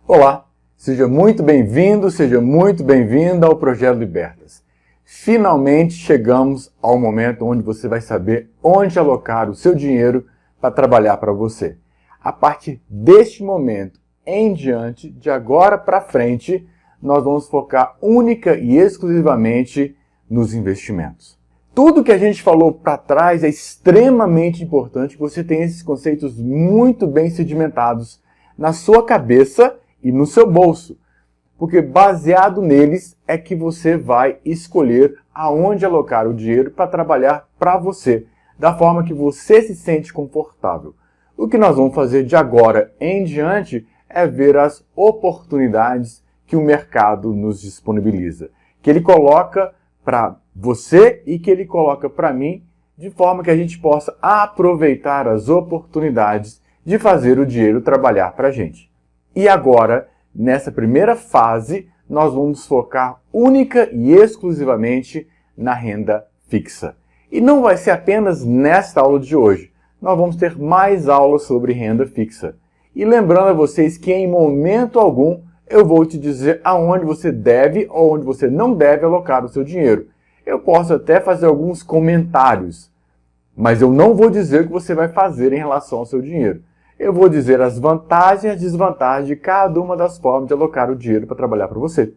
Olá, seja muito bem-vindo, seja muito bem-vinda ao Projeto Libertas. Finalmente chegamos ao momento onde você vai saber onde alocar o seu dinheiro para trabalhar para você. A partir deste momento em diante, de agora para frente, nós vamos focar única e exclusivamente nos investimentos. Tudo que a gente falou para trás é extremamente importante que você tenha esses conceitos muito bem sedimentados na sua cabeça e no seu bolso, porque baseado neles é que você vai escolher aonde alocar o dinheiro para trabalhar para você, da forma que você se sente confortável. O que nós vamos fazer de agora em diante é ver as oportunidades que o mercado nos disponibiliza, que ele coloca para você e que ele coloca para mim, de forma que a gente possa aproveitar as oportunidades de fazer o dinheiro trabalhar para a gente. E agora, nessa primeira fase, nós vamos focar única e exclusivamente na renda fixa. E não vai ser apenas nesta aula de hoje. Nós vamos ter mais aulas sobre renda fixa. E lembrando a vocês que em momento algum eu vou te dizer aonde você deve ou onde você não deve alocar o seu dinheiro. Eu posso até fazer alguns comentários, mas eu não vou dizer o que você vai fazer em relação ao seu dinheiro. Eu vou dizer as vantagens e as desvantagens de cada uma das formas de alocar o dinheiro para trabalhar para você.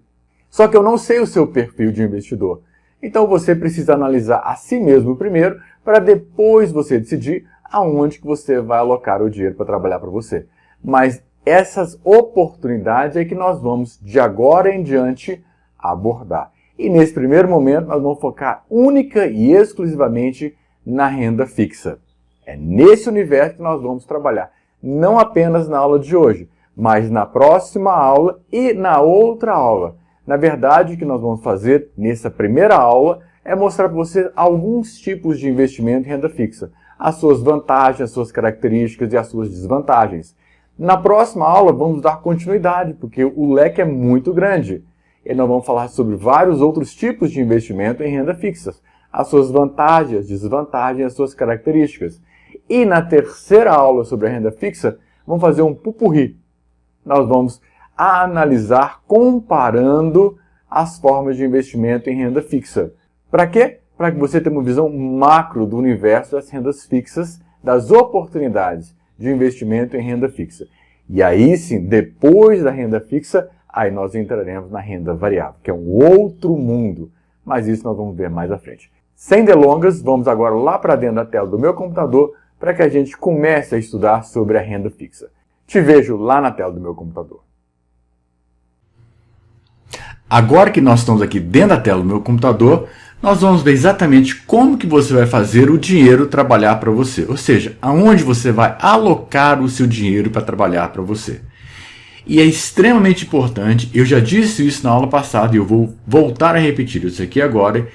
Só que eu não sei o seu perfil de investidor. Então você precisa analisar a si mesmo primeiro, para depois você decidir aonde que você vai alocar o dinheiro para trabalhar para você. Mas essas oportunidades é que nós vamos, de agora em diante, abordar. E nesse primeiro momento, nós vamos focar única e exclusivamente na renda fixa. É nesse universo que nós vamos trabalhar. Não apenas na aula de hoje, mas na próxima aula e na outra aula. Na verdade, o que nós vamos fazer nessa primeira aula é mostrar para você alguns tipos de investimento em renda fixa. As suas vantagens, as suas características e as suas desvantagens. Na próxima aula, vamos dar continuidade, porque o leque é muito grande. E nós vamos falar sobre vários outros tipos de investimento em renda fixa. As suas vantagens, desvantagens e as suas características. E na terceira aula sobre a renda fixa, vamos fazer um pupurri. Nós vamos analisar comparando as formas de investimento em renda fixa. Para quê? Para que você tenha uma visão macro do universo das rendas fixas, das oportunidades de investimento em renda fixa. E aí sim, depois da renda fixa, aí nós entraremos na renda variável, que é um outro mundo. Mas isso nós vamos ver mais à frente. Sem delongas, vamos agora lá para dentro da tela do meu computador para que a gente comece a estudar sobre a renda fixa. Te vejo lá na tela do meu computador. Agora que nós estamos aqui dentro da tela do meu computador, nós vamos ver exatamente como que você vai fazer o dinheiro trabalhar para você. Ou seja, aonde você vai alocar o seu dinheiro para trabalhar para você. E é extremamente importante, eu já disse isso na aula passada e eu vou voltar a repetir isso aqui agora,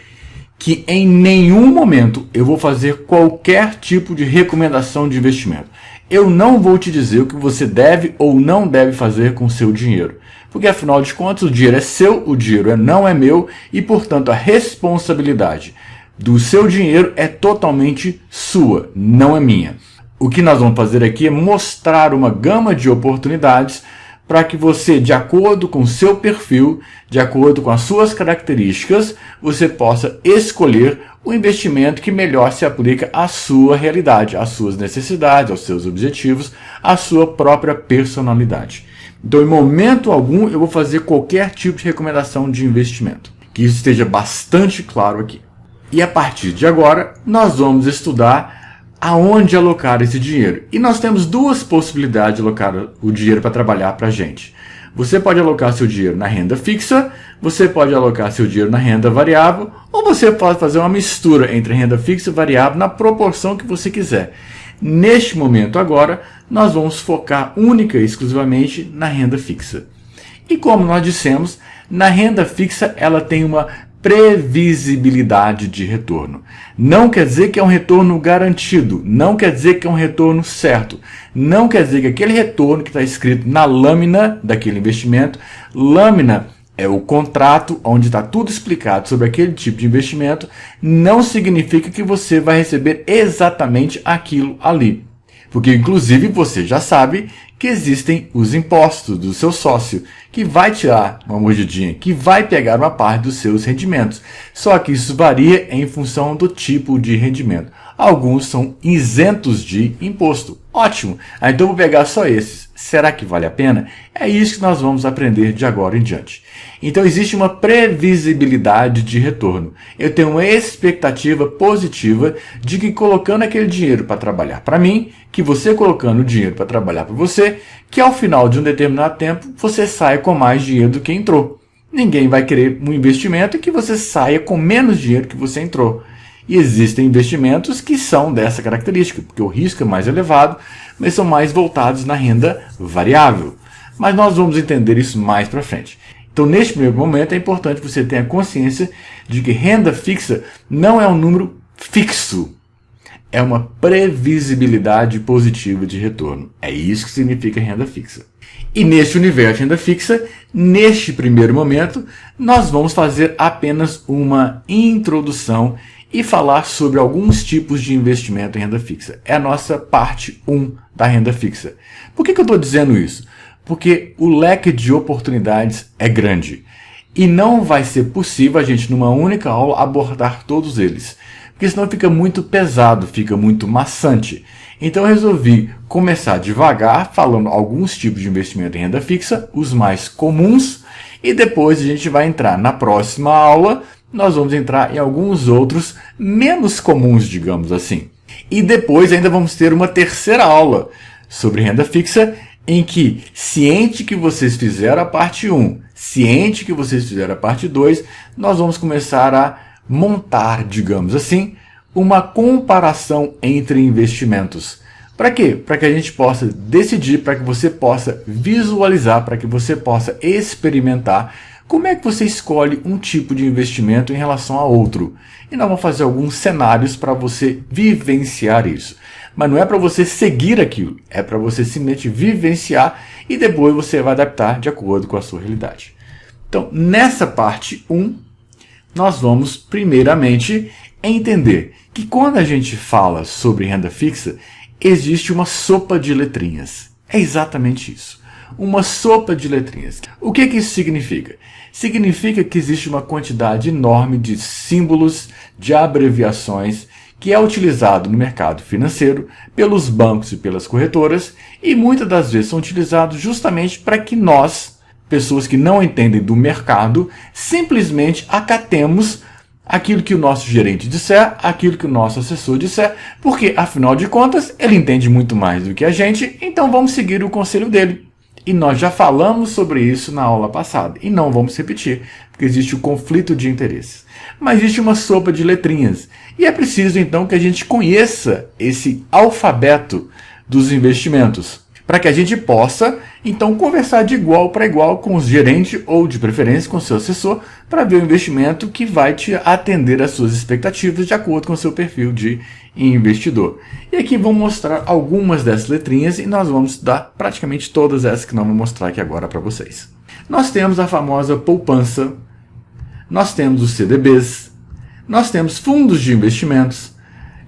que em nenhum momento eu vou fazer qualquer tipo de recomendação de investimento. Eu não vou te dizer o que você deve ou não deve fazer com o seu dinheiro. Porque, afinal de contas, o dinheiro é seu, o dinheiro não é meu e, portanto, a responsabilidade do seu dinheiro é totalmente sua, não é minha. O que nós vamos fazer aqui é mostrar uma gama de oportunidades para que você, de acordo com o seu perfil, de acordo com as suas características, você possa escolher o investimento que melhor se aplica à sua realidade, às suas necessidades, aos seus objetivos, à sua própria personalidade. Então, em momento algum, eu vou fazer qualquer tipo de recomendação de investimento. Que isso esteja bastante claro aqui. E a partir de agora, nós vamos estudar aonde alocar esse dinheiro. E nós temos duas possibilidades de alocar o dinheiro para trabalhar para a gente. Você pode alocar seu dinheiro na renda fixa, você pode alocar seu dinheiro na renda variável, ou você pode fazer uma mistura entre renda fixa e variável na proporção que você quiser. Neste momento agora, nós vamos focar única e exclusivamente na renda fixa. E como nós dissemos, na renda fixa ela tem uma previsibilidade de retorno. Não quer dizer que é um retorno garantido, não quer dizer que é um retorno certo, não quer dizer que aquele retorno que está escrito na lâmina daquele investimento, lâmina é o contrato onde está tudo explicado sobre aquele tipo de investimento, não significa que você vai receber exatamente aquilo ali. Porque, inclusive, você já sabe que existem os impostos do seu sócio, que vai tirar uma mordidinha, que vai pegar uma parte dos seus rendimentos. Só que isso varia em função do tipo de rendimento. Alguns são isentos de imposto. Ótimo! Então eu vou pegar só esses. Será que vale a pena? É isso que nós vamos aprender de agora em diante. Então existe uma previsibilidade de retorno. Eu tenho uma expectativa positiva de que colocando aquele dinheiro para trabalhar para mim, que você colocando o dinheiro para trabalhar para você, que ao final de um determinado tempo você saia com mais dinheiro do que entrou. Ninguém vai querer um investimento que você saia com menos dinheiro que você entrou. E existem investimentos que são dessa característica, porque o risco é mais elevado, mas são mais voltados na renda variável. Mas nós vamos entender isso mais para frente. Então, neste primeiro momento, é importante que você tenha consciência de que renda fixa não é um número fixo. É uma previsibilidade positiva de retorno. É isso que significa renda fixa. E neste universo de renda fixa, neste primeiro momento, nós vamos fazer apenas uma introdução e falar sobre alguns tipos de investimento em renda fixa. É a nossa parte 1 da renda fixa. Por que eu estou dizendo isso? Porque o leque de oportunidades é grande. E não vai ser possível a gente, numa única aula, abordar todos eles. Porque senão fica muito pesado, fica muito maçante. Então eu resolvi começar devagar, falando alguns tipos de investimento em renda fixa, os mais comuns, e depois a gente vai entrar na próxima aula. Nós vamos entrar em alguns outros menos comuns, digamos assim. E depois ainda vamos ter uma terceira aula sobre renda fixa, em que, ciente que vocês fizeram a parte 1, ciente que vocês fizeram a parte 2, nós vamos começar a montar, digamos assim, uma comparação entre investimentos. Para quê? Para que a gente possa decidir, para que você possa visualizar, para que você possa experimentar como é que você escolhe um tipo de investimento em relação a outro. E nós vamos fazer alguns cenários para você vivenciar isso. Mas não é para você seguir aquilo, é para você simplesmente vivenciar e depois você vai adaptar de acordo com a sua realidade. Então, nessa parte 1, nós vamos primeiramente entender que quando a gente fala sobre renda fixa, existe uma sopa de letrinhas. É exatamente isso. Uma sopa de letrinhas. O que isso significa? Significa que existe uma quantidade enorme de símbolos, de abreviações, que é utilizado no mercado financeiro pelos bancos e pelas corretoras, e muitas das vezes são utilizados justamente para que nós, pessoas que não entendem do mercado, simplesmente acatemos aquilo que o nosso gerente disser, aquilo que o nosso assessor disser, porque, afinal de contas, ele entende muito mais do que a gente, então vamos seguir o conselho dele. E nós já falamos sobre isso na aula passada, e não vamos repetir, porque existe o conflito de interesses. Mas existe uma sopa de letrinhas, e é preciso então que a gente conheça esse alfabeto dos investimentos, para que a gente possa então conversar de igual para igual com os gerentes ou de preferência com o seu assessor, para ver o investimento que vai te atender às suas expectativas de acordo com o seu perfil de investidor. E aqui vamos mostrar algumas dessas letrinhas e nós vamos estudar praticamente todas essas que nós vamos mostrar aqui agora para vocês. Nós temos a famosa poupança, nós temos os CDBs, nós temos fundos de investimentos,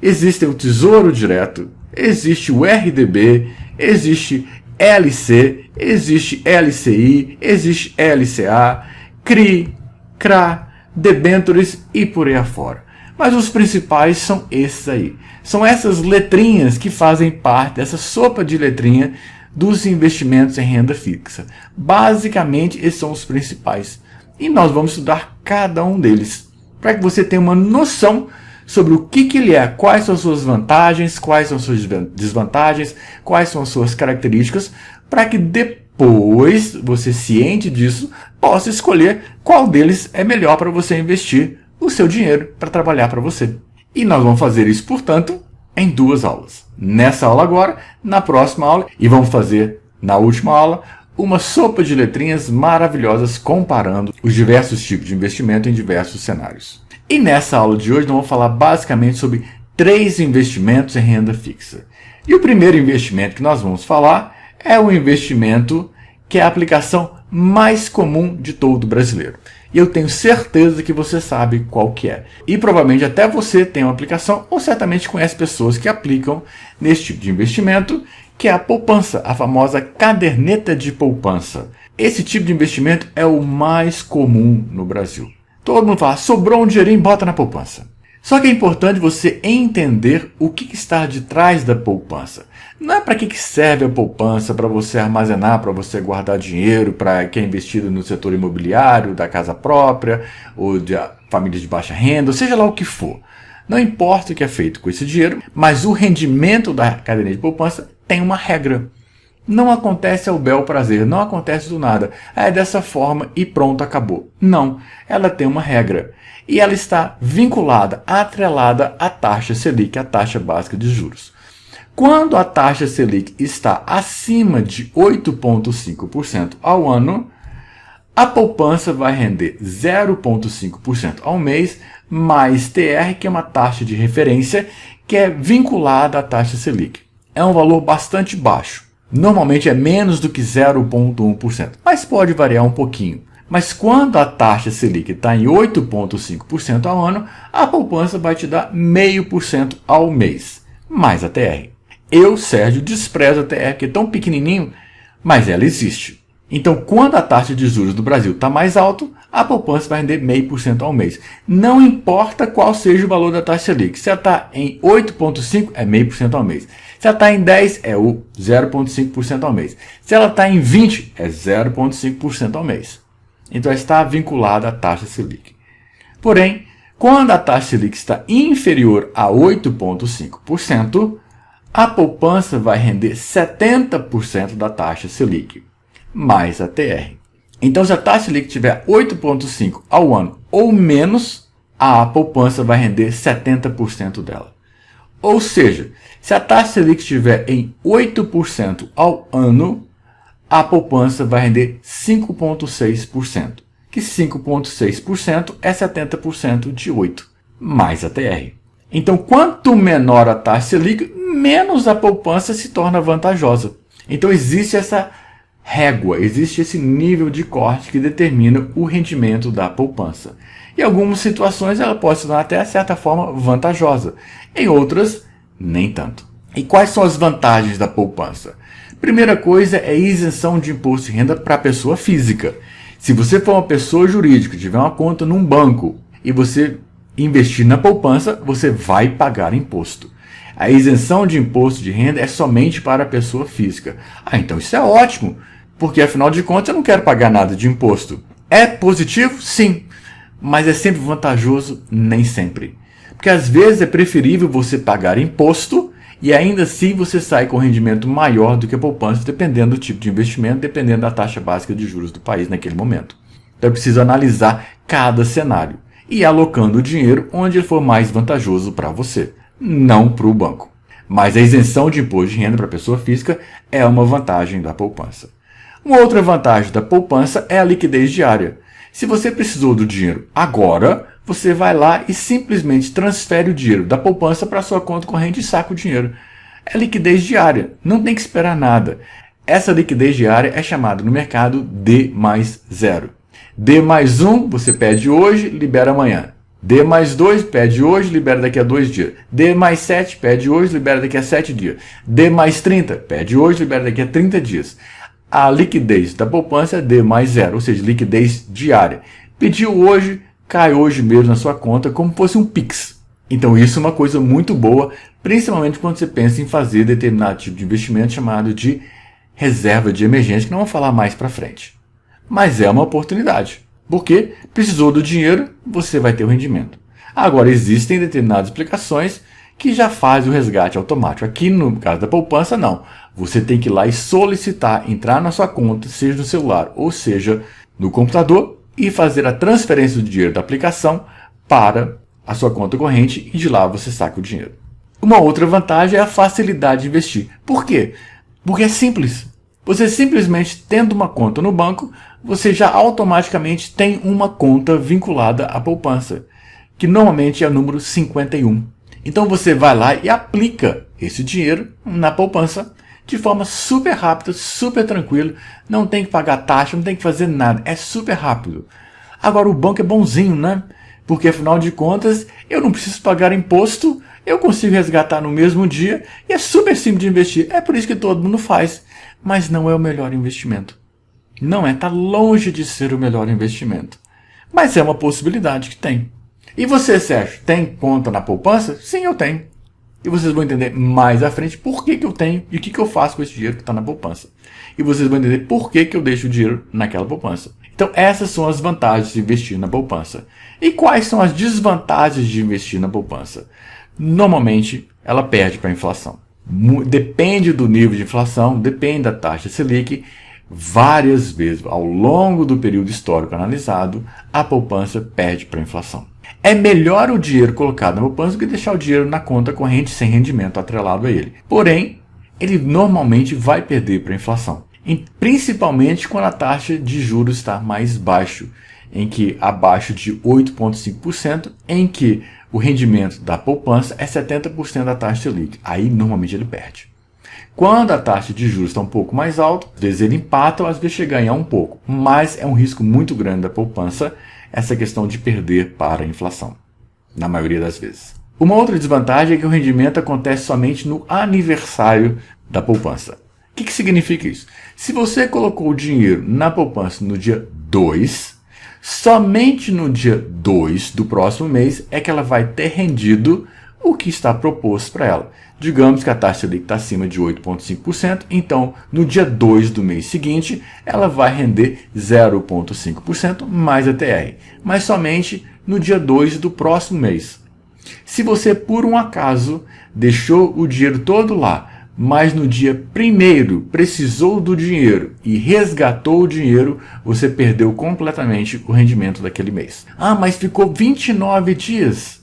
existe o Tesouro Direto, existe o RDB, existe LC, existe LCI, existe LCA, CRI, CRA, debêntures e por aí afora. Mas os principais são esses aí. São essas letrinhas que fazem parte dessa sopa de letrinha dos investimentos em renda fixa. Basicamente, esses são os principais. E nós vamos estudar cada um deles, para que você tenha uma noção sobre o que ele é, quais são as suas vantagens, quais são as suas desvantagens, quais são as suas características, para que depois, você ciente disso, possa escolher qual deles é melhor para você investir o seu dinheiro para trabalhar para você. E nós vamos fazer isso, portanto, em 2 aulas. Nessa aula agora, na próxima aula, e vamos fazer, na última aula, uma sopa de letrinhas maravilhosas comparando os diversos tipos de investimento em diversos cenários. E nessa aula de hoje, nós vamos falar basicamente sobre 3 investimentos em renda fixa. E o primeiro investimento que nós vamos falar é o investimento que é a aplicação mais comum de todo brasileiro. E eu tenho certeza que você sabe qual que é. E provavelmente até você tem uma aplicação, ou certamente conhece pessoas que aplicam nesse tipo de investimento, que é a poupança, a famosa caderneta de poupança. Esse tipo de investimento é o mais comum no Brasil. Todo mundo fala, sobrou um dinheirinho, bota na poupança. Só que é importante você entender o que está de trás da poupança. Não é para que serve a poupança, para você armazenar, para você guardar dinheiro, para quem é investido no setor imobiliário, da casa própria, ou de famílias de baixa renda, ou seja lá o que for. Não importa o que é feito com esse dinheiro, mas o rendimento da caderneta de poupança tem uma regra. Não acontece ao bel prazer, não acontece do nada. É dessa forma e pronto, acabou. Não, ela tem uma regra. E ela está vinculada, atrelada à taxa Selic, a taxa básica de juros. Quando a taxa Selic está acima de 8,5% ao ano, a poupança vai render 0,5% ao mês, mais TR, que é uma taxa de referência, que é vinculada à taxa Selic. É um valor bastante baixo. Normalmente é menos do que 0,1%, mas pode variar um pouquinho. Mas quando a taxa Selic está em 8,5% ao ano, a poupança vai te dar 0,5% ao mês, mais a TR. Eu, Sérgio, desprezo a TR, que é tão pequenininho, mas ela existe. Então, quando a taxa de juros do Brasil está mais alto, a poupança vai render 0,5% ao mês. Não importa qual seja o valor da taxa Selic. Se ela está em 8,5%, é 0,5% ao mês. Se ela está em 10%, é o 0,5% ao mês. Se ela está em 20%, é 0,5% ao mês. Então, ela está vinculada à taxa Selic. Porém, quando a taxa Selic está inferior a 8,5%, a poupança vai render 70% da taxa Selic, mais a TR. Então, se a taxa Selic tiver 8,5% ao ano ou menos, a poupança vai render 70% dela. Ou seja, se a taxa Selic estiver em 8% ao ano, a poupança vai render 5,6%, que 5,6% é 70% de 8%, mais a TR. Então, quanto menor a taxa Selic, menos a poupança se torna vantajosa. Então, existe essa régua, existe esse nível de corte que determina o rendimento da poupança. Em algumas situações, ela pode se tornar até, de certa forma, vantajosa. Em outras, nem tanto. E quais são as vantagens da poupança? Primeira coisa é isenção de imposto de renda para a pessoa física. Se você for uma pessoa jurídica, tiver uma conta num banco e você investir na poupança, você vai pagar imposto. A isenção de imposto de renda é somente para a pessoa física. Então isso é ótimo, porque afinal de contas eu não quero pagar nada de imposto. É positivo? Sim, mas é sempre vantajoso? Nem sempre. Porque às vezes é preferível você pagar imposto e ainda assim você sai com rendimento maior do que a poupança, dependendo do tipo de investimento, dependendo da taxa básica de juros do país naquele momento. Então é preciso analisar cada cenário e ir alocando o dinheiro onde ele for mais vantajoso para você, não para o banco. Mas a isenção de imposto de renda para a pessoa física é uma vantagem da poupança. Uma outra vantagem da poupança é a liquidez diária. Se você precisou do dinheiro agora, você vai lá e simplesmente transfere o dinheiro da poupança para a sua conta corrente e saca o dinheiro. É liquidez diária, não tem que esperar nada. Essa liquidez diária é chamada no mercado D+0. D+1 você pede hoje, libera amanhã. D+2 pede hoje, libera daqui a 2 dias. D+7 pede hoje, libera daqui a 7 dias. D+30 pede hoje, libera daqui a 30 dias. A liquidez da poupança é D+0, ou seja, liquidez diária. Pediu hoje, cai hoje mesmo na sua conta como se fosse um Pix. Então isso é uma coisa muito boa, principalmente quando você pensa em fazer determinado tipo de investimento chamado de reserva de emergência, que não vamos falar mais para frente. Mas é uma oportunidade, porque precisou do dinheiro, você vai ter o rendimento. Agora, existem determinadas aplicações que já fazem o resgate automático. Aqui no caso da poupança, não. Você tem que ir lá e solicitar, entrar na sua conta, seja no celular ou seja no computador, e fazer a transferência do dinheiro da aplicação para a sua conta corrente e de lá você saca o dinheiro. Uma outra vantagem é a facilidade de investir. Por quê? Porque é simples. Você simplesmente tendo uma conta no banco, você já automaticamente tem uma conta vinculada à poupança, que normalmente é o número 51. Então você vai lá e aplica esse dinheiro na poupança de forma super rápida, super tranquila, não tem que pagar taxa, não tem que fazer nada, é super rápido. Agora o banco é bonzinho, né? Porque afinal de contas eu não preciso pagar imposto, Eu consigo resgatar no mesmo dia e é super simples de investir. É por isso que todo mundo faz, mas não é o melhor investimento. Não é, está longe de ser o melhor investimento. Mas é uma possibilidade que tem. E você, Sérgio, tem conta na poupança? Sim, eu tenho. E vocês vão entender mais à frente por que eu tenho e o que eu faço com esse dinheiro que está na poupança. E vocês vão entender por que eu deixo o dinheiro naquela poupança. Então, essas são as vantagens de investir na poupança. E quais são as desvantagens de investir na poupança? Normalmente, ela perde para a inflação. Depende do nível de inflação, depende da taxa Selic. Várias vezes, ao longo do período histórico analisado, a poupança perde para a inflação. É melhor o dinheiro colocado na poupança do que deixar o dinheiro na conta corrente sem rendimento atrelado a ele. Porém, ele normalmente vai perder para a inflação. Principalmente quando a taxa de juros está mais baixo, em que abaixo de 8,5%, em que o rendimento da poupança é 70% da taxa Selic. Aí normalmente ele perde. Quando a taxa de juros está um pouco mais alta, às vezes ele empata ou às vezes chega a ganhar um pouco. Mas é um risco muito grande da poupança essa questão de perder para a inflação, na maioria das vezes. Uma outra desvantagem é que o rendimento acontece somente no aniversário da poupança. O que significa isso? Se você colocou o dinheiro na poupança no dia 2, somente no dia 2 do próximo mês é que ela vai ter rendido o que está proposto para ela. Digamos que a taxa Selic está acima de 8,5%, então no dia 2 do mês seguinte ela vai render 0,5% mais a TR, mas somente no dia 2 do próximo mês. Se você por um acaso deixou o dinheiro todo lá, mas no dia 1º precisou do dinheiro e resgatou o dinheiro, você perdeu completamente o rendimento daquele mês. Ah, mas ficou 29 dias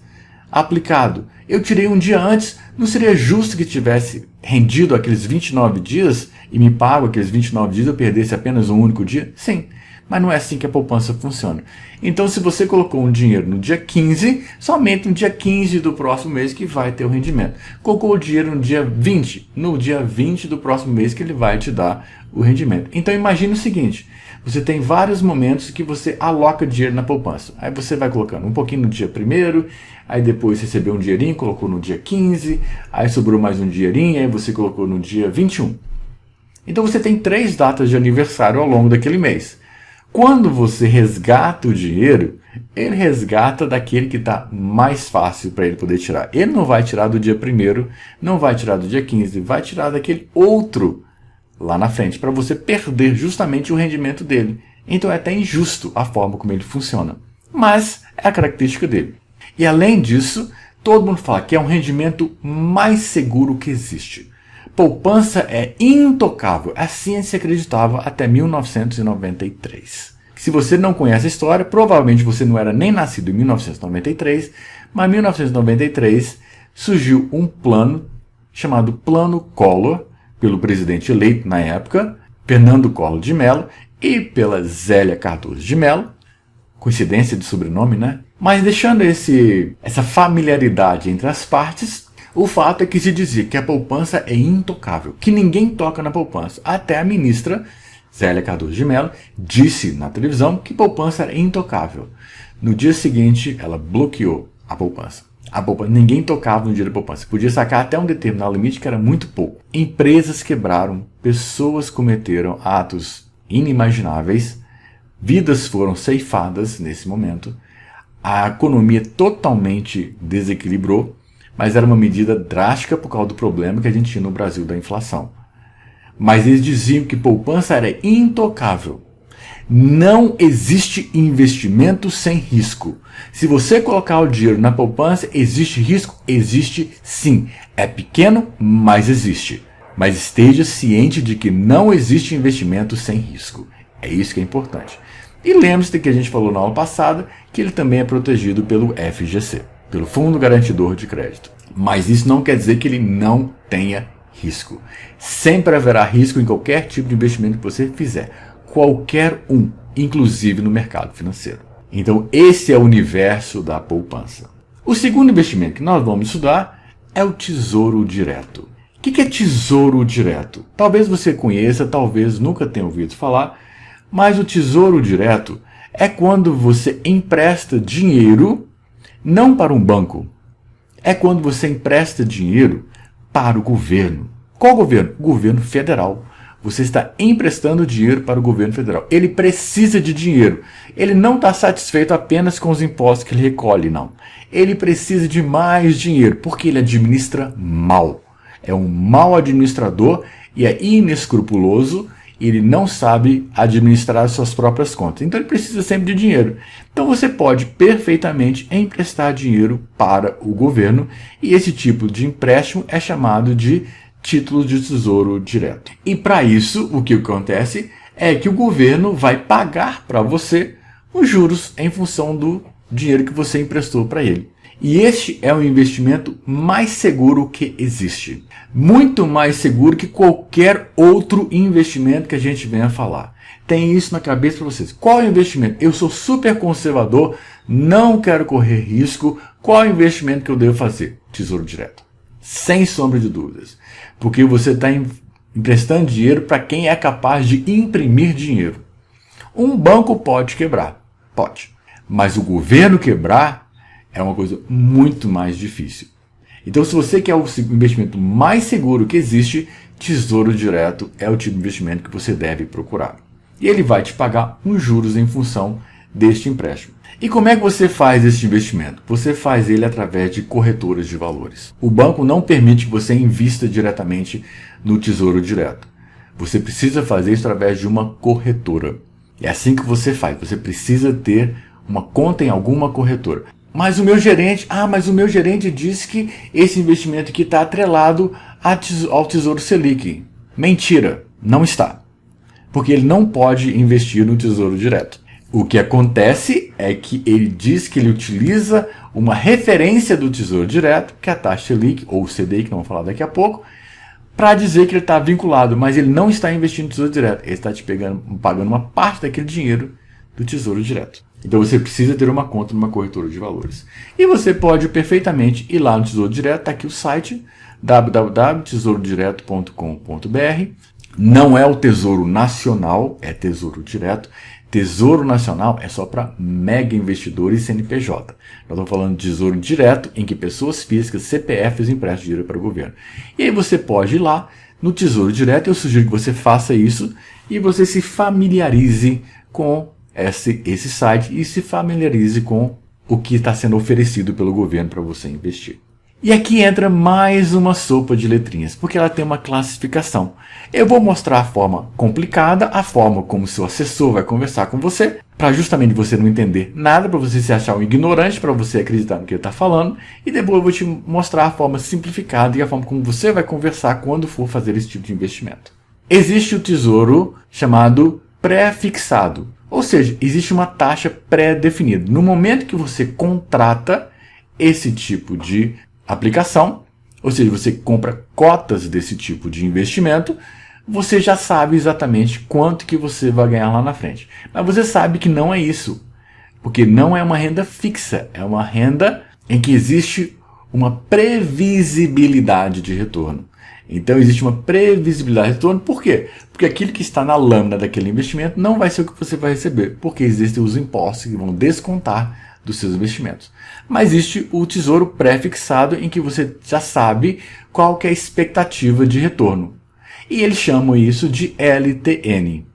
aplicado. Eu tirei um dia antes, não seria justo que tivesse rendido aqueles 29 dias e me pago aqueles 29 dias e eu perdesse apenas um único dia? Sim, mas não é assim que a poupança funciona. Então, se você colocou um dinheiro no dia 15, somente no dia 15 do próximo mês que vai ter o rendimento. Colocou o dinheiro no dia 20, no dia 20 do próximo mês que ele vai te dar o rendimento. Então, imagine o seguinte, você tem vários momentos que você aloca dinheiro na poupança. Aí você vai colocando um pouquinho no dia 1º, aí depois recebeu um dinheirinho, colocou no dia 15, aí sobrou mais um dinheirinho, aí você colocou no dia 21. Então você tem 3 datas de aniversário ao longo daquele mês. Quando você resgata o dinheiro, ele resgata daquele que está mais fácil para ele poder tirar. Ele não vai tirar do dia 1º, não vai tirar do dia 15, vai tirar daquele outro lá na frente, para você perder justamente o rendimento dele. Então é até injusto a forma como ele funciona. Mas é a característica dele. E além disso, todo mundo fala que é um rendimento mais seguro que existe. Poupança é intocável. Assim se acreditava até 1993. Se você não conhece a história, provavelmente você não era nem nascido em 1993, mas em 1993 surgiu um plano chamado Plano Collor, pelo presidente eleito na época, Fernando Collor de Mello, e pela Zélia Cardoso de Mello. Coincidência de sobrenome, né? Mas deixando essa familiaridade entre as partes, o fato é que se dizia que a poupança é intocável, que ninguém toca na poupança. Até a ministra Zélia Cardoso de Mello disse na televisão que poupança era intocável. No dia seguinte, ela bloqueou a poupança. Ninguém tocava no dinheiro da poupança. Podia sacar até um determinado limite, que era muito pouco. Empresas quebraram, pessoas cometeram atos inimagináveis, vidas foram ceifadas nesse momento, a economia totalmente desequilibrou, mas era uma medida drástica por causa do problema que a gente tinha no Brasil da inflação. Mas eles diziam que poupança era intocável. Não existe investimento sem risco. Se você colocar o dinheiro na poupança, existe risco? Existe sim. É pequeno, mas existe. Mas esteja ciente de que não existe investimento sem risco. É isso que é importante. E lembre-se que a gente falou na aula passada que ele também é protegido pelo FGC, pelo Fundo Garantidor de Crédito. Mas isso não quer dizer que ele não tenha risco. Sempre haverá risco em qualquer tipo de investimento que você fizer. Qualquer um, inclusive no mercado financeiro. Então esse é o universo da poupança. O segundo investimento que nós vamos estudar é o Tesouro Direto. O que é Tesouro Direto? Talvez você conheça, talvez nunca tenha ouvido falar, mas o Tesouro Direto é quando você empresta dinheiro não para um banco. é quando você empresta dinheiro para o governo. Qual governo? O governo federal. Você está emprestando dinheiro para o governo federal. Ele precisa de dinheiro. Ele não está satisfeito apenas com os impostos que ele recolhe, não. Ele precisa de mais dinheiro, porque ele administra mal. É um mau administrador e é inescrupuloso. Ele não sabe administrar suas próprias contas. Então ele precisa sempre de dinheiro. Então você pode perfeitamente emprestar dinheiro para o governo. E esse tipo de empréstimo é chamado de título de tesouro direto. E para isso, o que acontece é que o governo vai pagar para você os juros em função do dinheiro que você emprestou para ele. E este é o investimento mais seguro que existe. Muito mais seguro que qualquer outro investimento que a gente venha falar. Tem isso na cabeça para vocês. Qual é o investimento? Eu sou super conservador, não quero correr risco. Qual é o investimento que eu devo fazer? Tesouro direto. Sem sombra de dúvidas. Porque você está emprestando dinheiro para quem é capaz de imprimir dinheiro. Um banco pode quebrar. Pode. Mas o governo quebrar é uma coisa muito mais difícil. Então, se você quer o investimento mais seguro que existe, Tesouro Direto é o tipo de investimento que você deve procurar. E ele vai te pagar uns juros em função deste empréstimo. E como é que você faz esse investimento? Você faz ele através de corretoras de valores. O banco não permite que você invista diretamente no Tesouro Direto. Você precisa fazer isso através de uma corretora. É assim que você faz. Você precisa ter uma conta em alguma corretora. Mas o meu gerente disse que esse investimento aqui está atrelado ao Tesouro Selic. Mentira, não está. Porque ele não pode investir no Tesouro Direto. O que acontece é que ele diz que ele utiliza uma referência do Tesouro Direto, que é a taxa Selic, ou o CDI, que não vou falar daqui a pouco, para dizer que ele está vinculado, mas ele não está investindo no Tesouro Direto. Ele está te pagando uma parte daquele dinheiro do Tesouro Direto. Então você precisa ter uma conta numa corretora de valores. E você pode perfeitamente ir lá no Tesouro Direto, está aqui o site, www.tesourodireto.com.br. Não é o Tesouro Nacional, é Tesouro Direto. Tesouro Nacional é só para mega investidores e CNPJ. Nós estamos falando de Tesouro Direto, em que pessoas físicas, CPFs, emprestam dinheiro para o governo. E aí você pode ir lá no Tesouro Direto, eu sugiro que você faça isso e você se familiarize com esse site e se familiarize com o que está sendo oferecido pelo governo para você investir. E aqui entra mais uma sopa de letrinhas, porque ela tem uma classificação. Eu vou mostrar a forma complicada, a forma como seu assessor vai conversar com você, para justamente você não entender nada, para você se achar um ignorante, para você acreditar no que ele está falando, e depois eu vou te mostrar a forma simplificada e a forma como você vai conversar quando for fazer esse tipo de investimento. Existe o tesouro chamado pré-fixado, ou seja, existe uma taxa pré-definida. No momento que você contrata esse tipo de aplicação, ou seja, você compra cotas desse tipo de investimento, você já sabe exatamente quanto que você vai ganhar lá na frente. Mas você sabe que não é isso, porque não é uma renda fixa, é uma renda em que existe uma previsibilidade de retorno. Então existe uma previsibilidade de retorno, por quê? Porque aquilo que está na lâmina daquele investimento não vai ser o que você vai receber, porque existem os impostos que vão descontar dos seus investimentos. Mas existe o tesouro pré-fixado, em que você já sabe qual que é a expectativa de retorno. E eles chamam isso de LTN,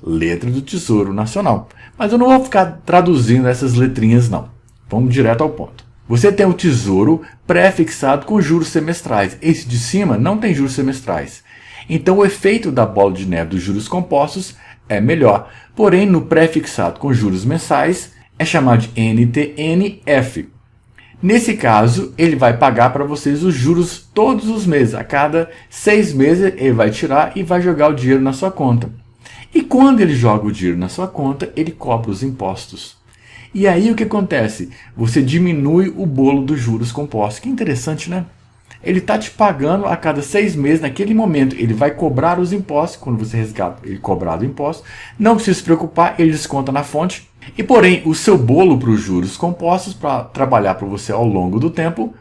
letra do Tesouro Nacional. Mas eu não vou ficar traduzindo essas letrinhas não. Vamos direto ao ponto. Você tem o tesouro pré-fixado com juros semestrais. Esse de cima não tem juros semestrais. Então o efeito da bola de neve dos juros compostos é melhor. Porém, no pré-fixado com juros mensais, é chamado de NTNF. Nesse caso, ele vai pagar para vocês os juros todos os meses. A cada 6 meses, ele vai tirar e vai jogar o dinheiro na sua conta. E quando ele joga o dinheiro na sua conta, ele cobra os impostos. E aí o que acontece? Você diminui o bolo dos juros compostos. Que interessante, né? Ele está te pagando a cada 6 meses, naquele momento ele vai cobrar os impostos, quando você resgata ele cobrar o imposto, não precisa se preocupar, ele desconta na fonte, e porém o seu bolo para os juros compostos, para trabalhar para você ao longo do tempo,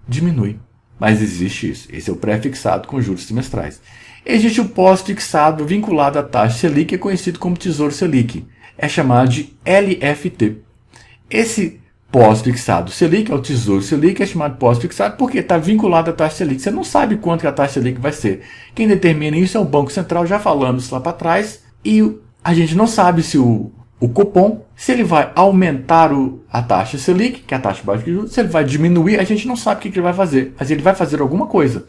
diminui. Mas existe isso, esse é o pré-fixado com juros semestrais. Existe o pós-fixado vinculado à taxa Selic, que é conhecido como Tesouro Selic, é chamado de LFT. Esse pós-fixado. O Selic é o Tesouro Selic, é chamado pós-fixado porque está vinculado à taxa Selic. Você não sabe quanto que a taxa Selic vai ser. Quem determina isso é o Banco Central, já falamos lá para trás, e a gente não sabe se o Copom, se ele vai aumentar a taxa Selic, que é a taxa básica de juros, se ele vai diminuir, a gente não sabe o que ele vai fazer, mas ele vai fazer alguma coisa.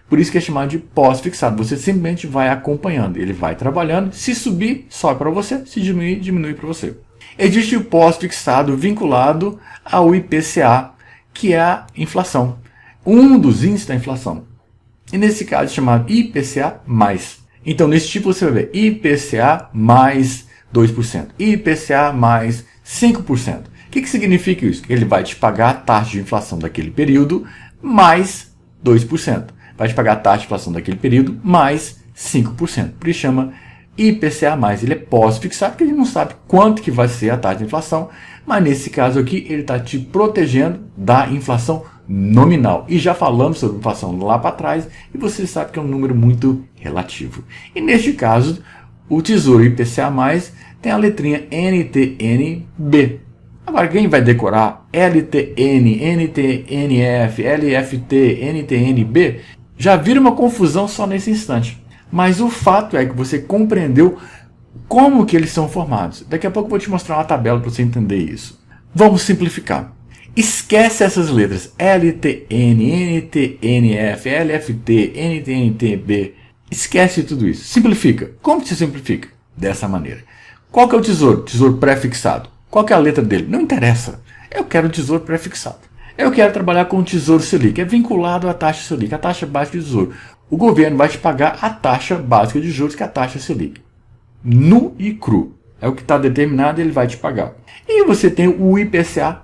Por isso que é chamado de pós-fixado. Você simplesmente vai acompanhando, ele vai trabalhando, se subir, sobe para você, se diminuir, diminui para você. Existe o pós-fixado vinculado ao IPCA, que é a inflação, um dos índices da inflação. E nesse caso é chamado IPCA+. Então nesse tipo você vai ver IPCA mais 2%, IPCA mais 5%. O que significa isso? Ele vai te pagar a taxa de inflação daquele período mais 2%. Vai te pagar a taxa de inflação daquele período mais 5%. Por isso chama IPCA+. Ele é pós-fixado, porque ele não sabe quanto que vai ser a taxa de inflação, mas nesse caso aqui ele está te protegendo da inflação nominal. E já falamos sobre inflação lá para trás, e você sabe que é um número muito relativo. E neste caso, o Tesouro IPCA+, tem a letrinha NTN-B. Agora, quem vai decorar LTN, NTNF, LFT, NTN-B, já vira uma confusão só nesse instante. Mas o fato é que você compreendeu como que eles são formados. Daqui a pouco eu vou te mostrar uma tabela para você entender isso. Vamos simplificar. Esquece essas letras LTN, NTNF, LFT, NTNTB. Esquece tudo isso. Simplifica. Como que se simplifica? Dessa maneira. Qual que é o tesouro? Tesouro pré-fixado. Qual que é a letra dele? Não interessa. Eu quero o tesouro pré-fixado. Eu quero trabalhar com o Tesouro Selic. É vinculado à taxa Selic, a taxa básica de tesouro. O governo vai te pagar a taxa básica de juros, que é a taxa Selic. Nu e cru. É o que está determinado, ele vai te pagar. E você tem o IPCA+.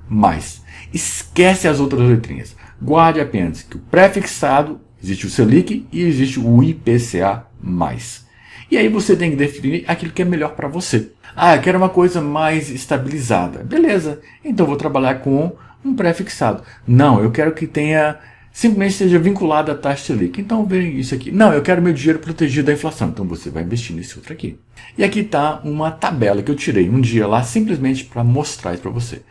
Esquece as outras letrinhas. Guarde apenas que o pré-fixado, existe o Selic e existe o IPCA+. E aí você tem que definir aquilo que é melhor para você. Ah, eu quero uma coisa mais estabilizada. Beleza, então vou trabalhar com um pré-fixado. Não, eu quero que tenha, simplesmente seja vinculado à taxa Selic. Então vem isso aqui. Não, eu quero meu dinheiro protegido da inflação. Então você vai investir nesse outro aqui. E aqui está uma tabela que eu tirei um dia lá, simplesmente para mostrar isso para você.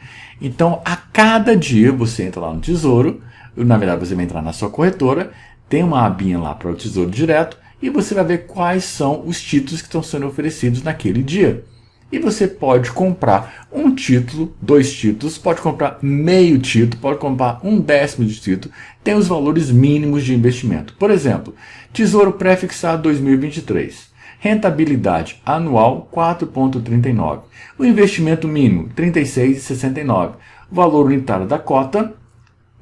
Então, a cada dia você entra lá no Tesouro, na verdade você vai entrar na sua corretora, tem uma abinha lá para o Tesouro Direto, e você vai ver quais são os títulos que estão sendo oferecidos naquele dia. E você pode comprar um título, 2 títulos, pode comprar meio título, pode comprar 1/10 de título, tem os valores mínimos de investimento. Por exemplo, Tesouro Pré-fixado 2023, rentabilidade anual 4,39, o investimento mínimo 36,69, o valor unitário da cota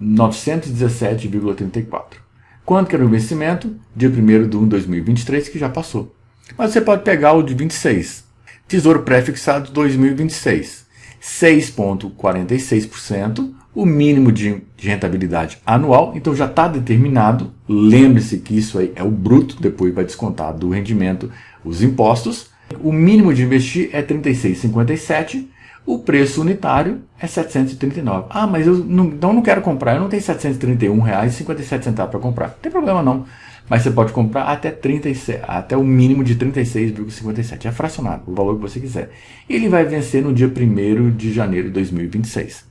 917,34. Quanto que era o vencimento? Dia 1º de 1 de 2023, que já passou. Mas você pode pegar o de 26. Tesouro Pré-fixado 2026. 6,46%. O mínimo de rentabilidade anual. Então já está determinado. Lembre-se que isso aí é o bruto. Depois vai descontar do rendimento os impostos. O mínimo de investir é 36,57. O preço unitário é 739. Ah, mas eu não quero comprar. Eu não tenho R$ 731,57 para comprar. Não tem problema não. Mas você pode comprar até o mínimo de 36,57. É fracionado, o valor que você quiser. Ele vai vencer no dia 1º de janeiro de 2026.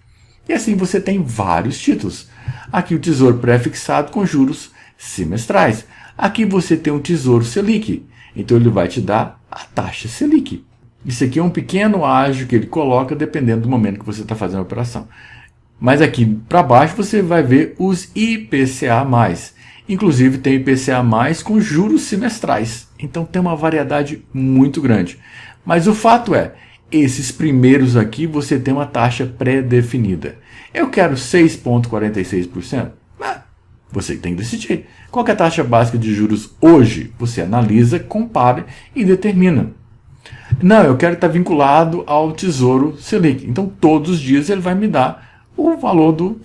E assim você tem vários títulos. Aqui o Tesouro Pré-fixado com juros semestrais. Aqui você tem o Tesouro Selic. Então ele vai te dar a taxa Selic. Isso aqui é um pequeno ágio que ele coloca dependendo do momento que você está fazendo a operação. Mas aqui para baixo você vai ver os IPCA+. Inclusive tem IPCA+, com juros semestrais. Então tem uma variedade muito grande. Mas o fato é, esses primeiros aqui você tem uma taxa pré-definida. Eu quero 6,46%? Você tem que decidir. Qual que é a taxa básica de juros hoje? Você analisa, compara e determina. Não, eu quero estar vinculado ao Tesouro Selic. Então todos os dias ele vai me dar o valor do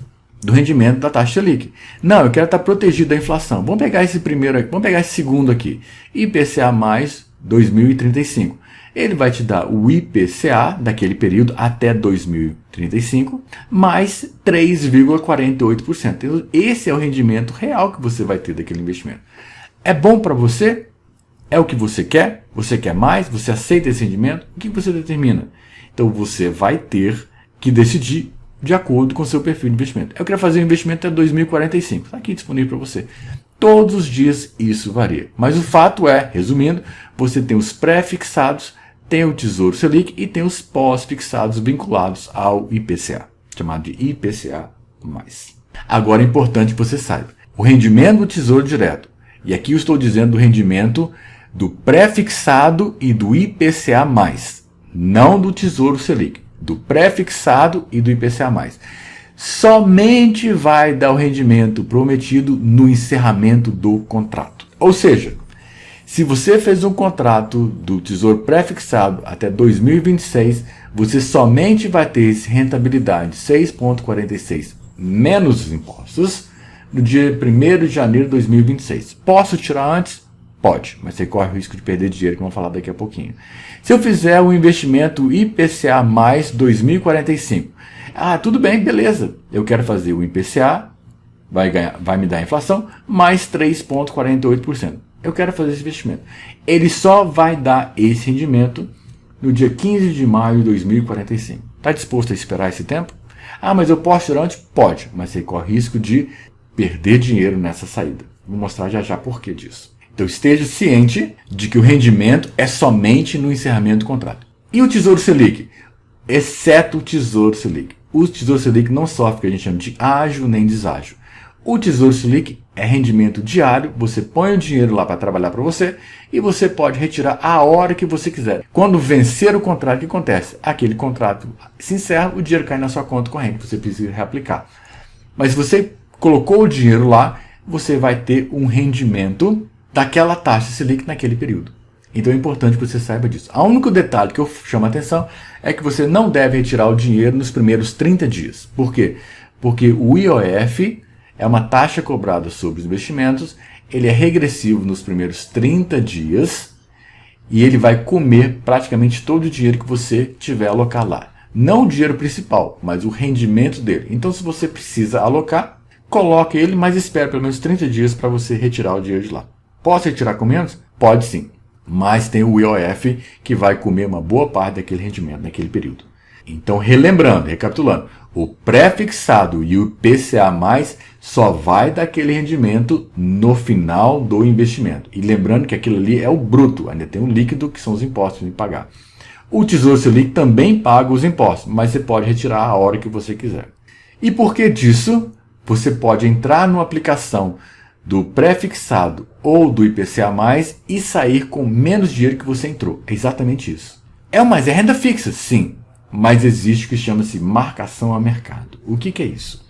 rendimento da taxa Selic. Não, eu quero estar protegido da inflação. Vamos pegar esse primeiro aqui, vamos pegar esse segundo aqui. IPCA mais 2035. Ele vai te dar o IPCA daquele período até 2035 mais 3,48%. Então, esse é o rendimento real que você vai ter daquele investimento. É bom para você? É o que você quer? Você quer mais? Você aceita esse rendimento? O que você determina? Então você vai ter que decidir de acordo com o seu perfil de investimento. Eu quero fazer um investimento até 2045. Está aqui disponível para você. Todos os dias isso varia. Mas o fato é, resumindo, você tem os pré-fixados, tem o Tesouro Selic e tem os pós-fixados vinculados ao IPCA, chamado de IPCA+. Agora é importante que você saiba, o rendimento do Tesouro Direto, e aqui eu estou dizendo do rendimento do pré-fixado e do IPCA+, não do Tesouro Selic, do pré-fixado e do IPCA+. Somente vai dar o rendimento prometido no encerramento do contrato. Ou seja, se você fez um contrato do Tesouro pré-fixado até 2026, você somente vai ter essa rentabilidade 6,46 menos os impostos no dia 1º de janeiro de 2026. Posso tirar antes? Pode, mas você corre o risco de perder dinheiro, que eu vou falar daqui a pouquinho. Se eu fizer um investimento IPCA mais 2045, tudo bem, beleza. Eu quero fazer o IPCA, vai me dar a inflação, mais 3,48%. Eu quero fazer esse investimento. Ele só vai dar esse rendimento no dia 15 de maio de 2045. Está disposto a esperar esse tempo? Mas eu posso tirar antes? Pode, mas você corre risco de perder dinheiro nessa saída. Vou mostrar já já por que disso. Então esteja ciente de que o rendimento é somente no encerramento do contrato. E o Tesouro Selic? Exceto o Tesouro Selic. O Tesouro Selic não sofre o que a gente chama de ágio nem deságio. O Tesouro Selic é rendimento diário, você põe o dinheiro lá para trabalhar para você e você pode retirar a hora que você quiser. Quando vencer o contrato, o que acontece? Aquele contrato se encerra, o dinheiro cai na sua conta corrente, você precisa reaplicar. Mas se você colocou o dinheiro lá, você vai ter um rendimento daquela taxa Selic naquele período. Então é importante que você saiba disso. O único detalhe que eu chamo a atenção é que você não deve retirar o dinheiro nos primeiros 30 dias. Por quê? Porque o IOF é uma taxa cobrada sobre os investimentos, ele é regressivo nos primeiros 30 dias e ele vai comer praticamente todo o dinheiro que você tiver alocar lá. Não o dinheiro principal, mas o rendimento dele. Então se você precisa alocar, coloque ele, mas espere pelo menos 30 dias para você retirar o dinheiro de lá. Posso retirar com menos? Pode sim, mas tem o IOF que vai comer uma boa parte daquele rendimento naquele período. Então, relembrando, recapitulando, o pré-fixado e o IPCA+, só vai dar aquele rendimento no final do investimento. E lembrando que aquilo ali é o bruto, ainda tem o líquido, que são os impostos de pagar. O Tesouro Selic também paga os impostos, mas você pode retirar a hora que você quiser. E por que disso? Você pode entrar numa aplicação do pré-fixado ou do IPCA+, e sair com menos dinheiro que você entrou. É exatamente isso. Mas é renda fixa, sim. Mas existe o que chama-se marcação a mercado. O que é isso?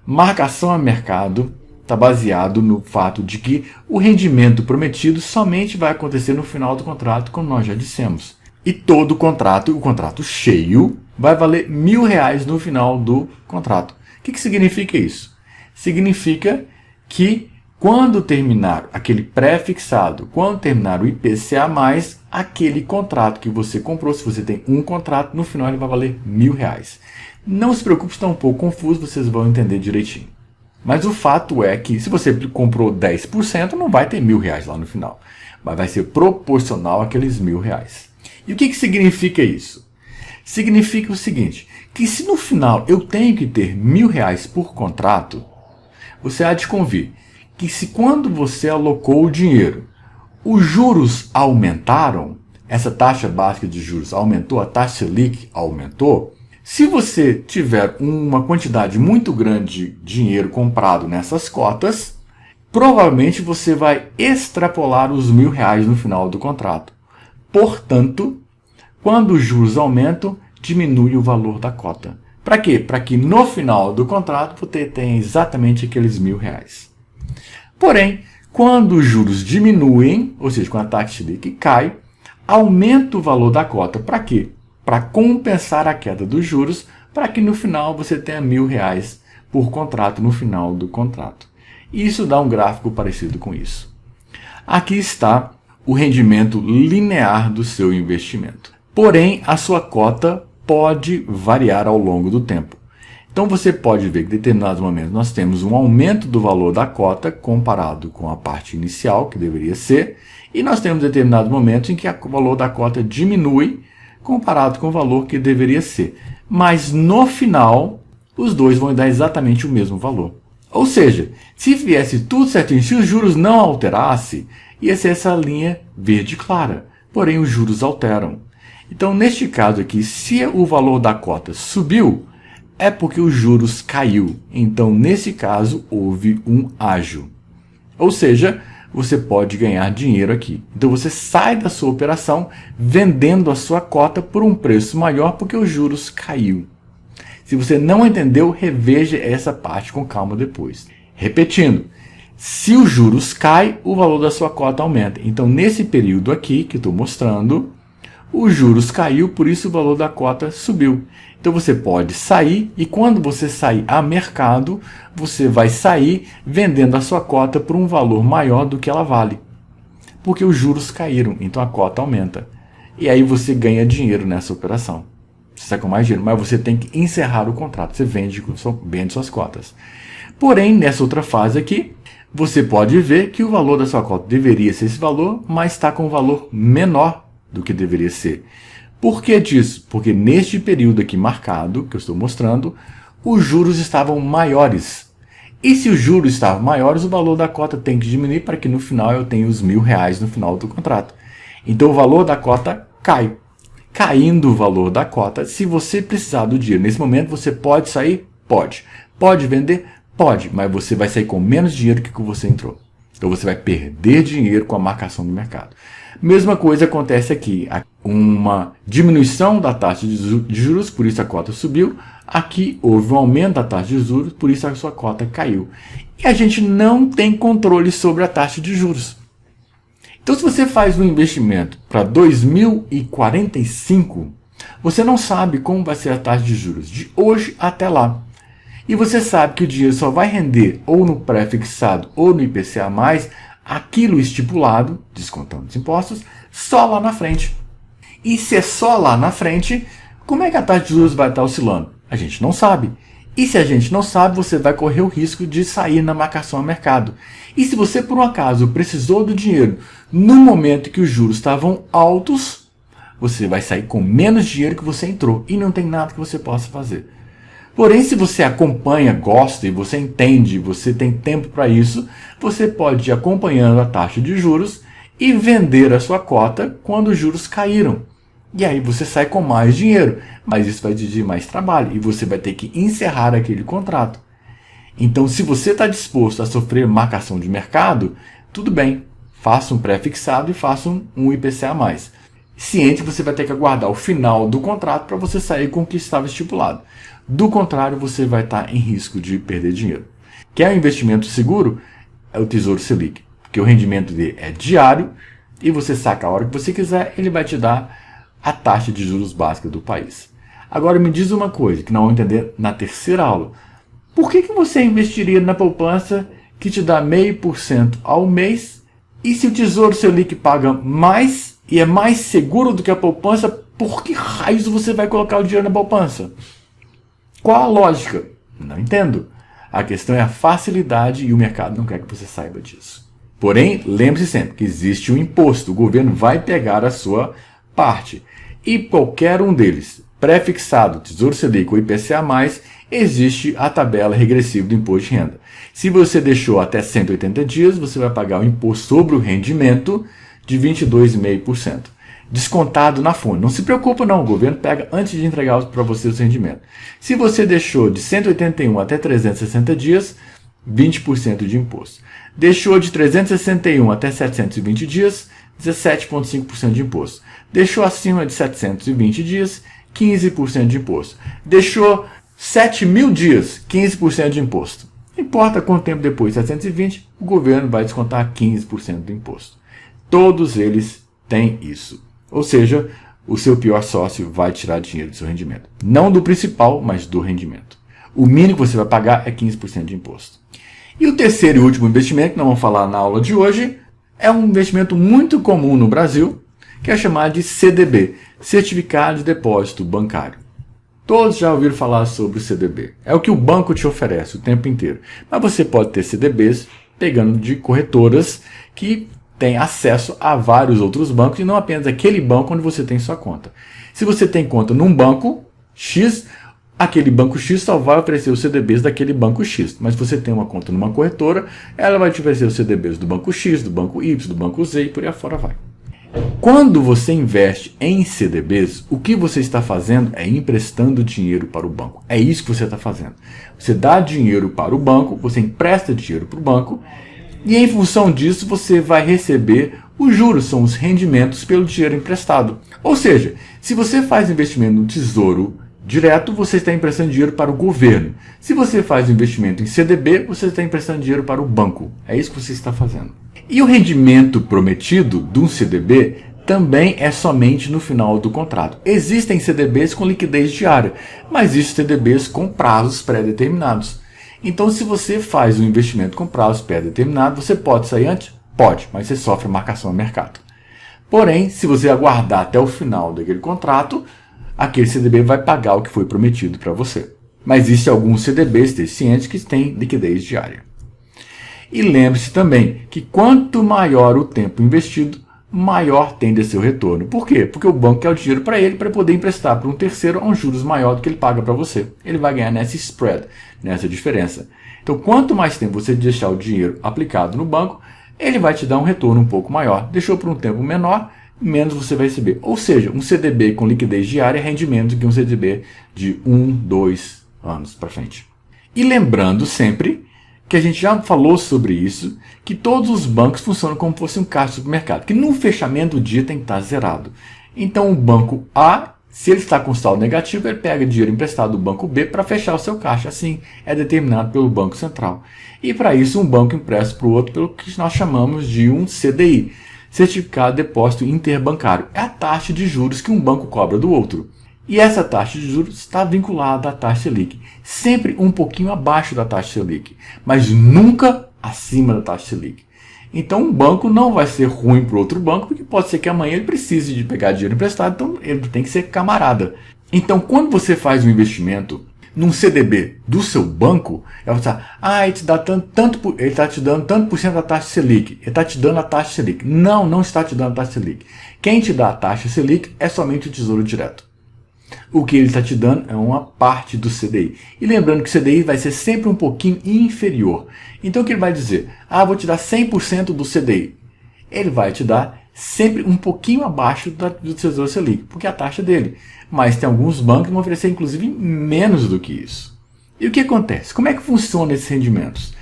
Marcação a mercado está baseado no fato de que o rendimento prometido somente vai acontecer no final do contrato, como nós já dissemos. E todo contrato, o contrato cheio, vai valer R$1.000 no final do contrato. O que significa isso? Significa que quando terminar aquele pré-fixado, quando terminar o IPCA+, aquele contrato que você comprou, se você tem um contrato, no final ele vai valer R$1.000. Não se preocupe, está um pouco confuso, vocês vão entender direitinho. Mas o fato é que se você comprou 10%, não vai ter R$1.000 lá no final. Mas vai ser proporcional àqueles R$1.000. E o que significa isso? Significa o seguinte, que se no final eu tenho que ter R$1.000 por contrato, você há de convir que se quando você alocou o dinheiro, os juros aumentaram, essa taxa básica de juros aumentou, a taxa Selic aumentou, se você tiver uma quantidade muito grande de dinheiro comprado nessas cotas, provavelmente você vai extrapolar os R$1.000 no final do contrato. Portanto, quando os juros aumentam, diminui o valor da cota. Para quê? Para que no final do contrato você tenha exatamente aqueles R$1.000. Porém, quando os juros diminuem, ou seja, quando a taxa Selic cai, aumenta o valor da cota. Para quê? Para compensar a queda dos juros, para que no final você tenha R$1.000 por contrato no final do contrato. E isso dá um gráfico parecido com isso. Aqui está o rendimento linear do seu investimento. Porém, a sua cota pode variar ao longo do tempo. Então você pode ver que em determinados momentos nós temos um aumento do valor da cota comparado com a parte inicial, que deveria ser, e nós temos determinados momentos em que o valor da cota diminui comparado com o valor que deveria ser. Mas no final, os dois vão dar exatamente o mesmo valor. Ou seja, se viesse tudo certinho, se os juros não alterassem, ia ser essa linha verde clara. Porém, os juros alteram. Então, neste caso aqui, se o valor da cota subiu, é porque os juros caiu. Então, nesse caso, houve um ágio. Ou seja, você pode ganhar dinheiro aqui. Então, você sai da sua operação vendendo a sua cota por um preço maior porque os juros caiu. Se você não entendeu, reveja essa parte com calma depois. Repetindo, se os juros caem, o valor da sua cota aumenta. Então, nesse período aqui que estou mostrando, os juros caiu, por isso o valor da cota subiu. Então, você pode sair e quando você sair a mercado, você vai sair vendendo a sua cota por um valor maior do que ela vale. Porque os juros caíram, então a cota aumenta. E aí você ganha dinheiro nessa operação. Você sai com mais dinheiro, mas você tem que encerrar o contrato. Você vende suas cotas. Porém, nessa outra fase aqui, você pode ver que o valor da sua cota deveria ser esse valor, mas está com um valor menor do que deveria ser. Por que disso? Porque neste período aqui marcado, que eu estou mostrando, os juros estavam maiores. E se os juros estavam maiores, o valor da cota tem que diminuir para que no final eu tenha os R$1.000 no final do contrato. Então o valor da cota cai. Caindo o valor da cota, se você precisar do dinheiro nesse momento, você pode sair? Pode. Pode vender? Pode, mas você vai sair com menos dinheiro que você entrou. Então você vai perder dinheiro com a marcação do mercado. Mesma coisa acontece aqui. Uma diminuição da taxa de juros, por isso a cota subiu. Aqui houve um aumento da taxa de juros, por isso a sua cota caiu. E a gente não tem controle sobre a taxa de juros. Então, se você faz um investimento para 2045, você não sabe como vai ser a taxa de juros de hoje até lá. E você sabe que o dinheiro só vai render ou no pré-fixado ou no IPCA+, aquilo estipulado, descontando os impostos, só lá na frente. E se é só lá na frente, como é que a taxa de juros vai estar oscilando? A gente não sabe. E se a gente não sabe, você vai correr o risco de sair na marcação a mercado. E se você, por um acaso, precisou do dinheiro no momento que os juros estavam altos, você vai sair com menos dinheiro que você entrou e não tem nada que você possa fazer. Porém, se você acompanha, gosta e você entende, você tem tempo para isso, você pode ir acompanhando a taxa de juros e vender a sua cota quando os juros caíram. E aí você sai com mais dinheiro, mas isso vai exigir mais trabalho e você vai ter que encerrar aquele contrato. Então, se você está disposto a sofrer marcação de mercado, tudo bem, faça um pré-fixado e faça um IPCA+. Ciente que você vai ter que aguardar o final do contrato para você sair com o que estava estipulado. Do contrário, você vai estar em risco de perder dinheiro. Quer um investimento seguro? É o Tesouro Selic, porque o rendimento dele é diário e você saca a hora que você quiser, ele vai te dar a taxa de juros básica do país. Agora me diz uma coisa que não vou entender na terceira aula. Por que você investiria na poupança que te dá 0,5% ao mês e se o Tesouro Selic paga mais e é mais seguro do que a poupança, por que raios você vai colocar o dinheiro na poupança? Qual a lógica? Não entendo. A questão é a facilidade e o mercado não quer que você saiba disso. Porém, lembre-se sempre que existe um imposto. O governo vai pegar a sua parte. E qualquer um deles, pré-fixado, Tesouro Selic ou IPCA+, existe a tabela regressiva do imposto de renda. Se você deixou até 180 dias, você vai pagar o imposto sobre o rendimento de 22,5%. Descontado na fonte. Não se preocupa não, o governo pega antes de entregar para você o seu rendimento. Se você deixou de 181 até 360 dias, 20% de imposto. Deixou de 361 até 720 dias, 17,5% de imposto. Deixou acima de 720 dias, 15% de imposto. Deixou 7.000 dias, 15% de imposto. Não importa quanto tempo depois, 720, o governo vai descontar 15% do imposto. Todos eles têm isso. Ou seja, o seu pior sócio vai tirar dinheiro do seu rendimento. Não do principal, mas do rendimento. O mínimo que você vai pagar é 15% de imposto. E o terceiro e último investimento, que nós vamos falar na aula de hoje, é um investimento muito comum no Brasil, que é chamado de CDB, Certificado de Depósito Bancário. Todos já ouviram falar sobre o CDB. É o que o banco te oferece o tempo inteiro. Mas você pode ter CDBs pegando de corretoras que têm acesso a vários outros bancos e não apenas aquele banco onde você tem sua conta. Se você tem conta num banco X, aquele banco X só vai oferecer os CDBs daquele banco X. Mas se você tem uma conta numa corretora, ela vai te oferecer os CDBs do banco X, do banco Y, do banco Z e por aí afora vai. Quando você investe em CDBs, o que você está fazendo é emprestando dinheiro para o banco. É isso que você está fazendo. Você dá dinheiro para o banco, você empresta dinheiro para o banco, e em função disso você vai receber os juros, são os rendimentos pelo dinheiro emprestado. Ou seja, se você faz investimento no Tesouro Direto, você está emprestando dinheiro para o governo. Se você faz investimento em CDB, você está emprestando dinheiro para o banco. É isso que você está fazendo. E o rendimento prometido de um CDB também é somente no final do contrato. Existem CDBs com liquidez diária, mas existem CDBs com prazos pré-determinados. Então, se você faz um investimento com prazo pré-determinado, você pode sair antes? Pode, mas você sofre marcação a mercado. Porém, se você aguardar até o final daquele contrato, aquele CDB vai pagar o que foi prometido para você. Mas existem alguns CDBs cientes que têm liquidez diária. E lembre-se também que quanto maior o tempo investido, maior tende a ser o retorno. Por quê? Porque o banco quer o dinheiro para ele para poder emprestar para um terceiro a um juros maior do que ele paga para você. Ele vai ganhar nessa spread, nessa diferença. Então, quanto mais tempo você deixar o dinheiro aplicado no banco, ele vai te dar um retorno um pouco maior. Deixou por um tempo menor, menos você vai receber. Ou seja, um CDB com liquidez diária rende menos do que um CDB de 1, 2 anos para frente. E lembrando sempre que a gente já falou sobre isso, que todos os bancos funcionam como se fosse um caixa de supermercado, que no fechamento do dia tem que estar zerado. Então o banco A, se ele está com saldo negativo, ele pega dinheiro emprestado do banco B para fechar o seu caixa. Assim é determinado pelo Banco Central. E para isso um banco empresta para o outro pelo que nós chamamos de um CDI, Certificado de Depósito Interbancário. É a taxa de juros que um banco cobra do outro. E essa taxa de juros está vinculada à taxa Selic, sempre um pouquinho abaixo da taxa Selic, mas nunca acima da taxa Selic. Então um banco não vai ser ruim para o outro banco, porque pode ser que amanhã ele precise de pegar dinheiro emprestado, então ele tem que ser camarada. Então quando você faz um investimento num CDB do seu banco, ele vai falar, ele está te dando tanto por cento da taxa Selic, ele está te dando a taxa Selic. Não, não está te dando a taxa Selic. Quem te dá a taxa Selic é somente o Tesouro Direto. O que ele está te dando é uma parte do CDI. E lembrando que o CDI vai ser sempre um pouquinho inferior. Então o que ele vai dizer? Vou te dar 100% do CDI. Ele vai te dar sempre um pouquinho abaixo do Tesouro Selic, porque é a taxa dele. Mas tem alguns bancos que vão oferecer inclusive menos do que isso. E o que acontece? Como é que funcionam esses rendimentos?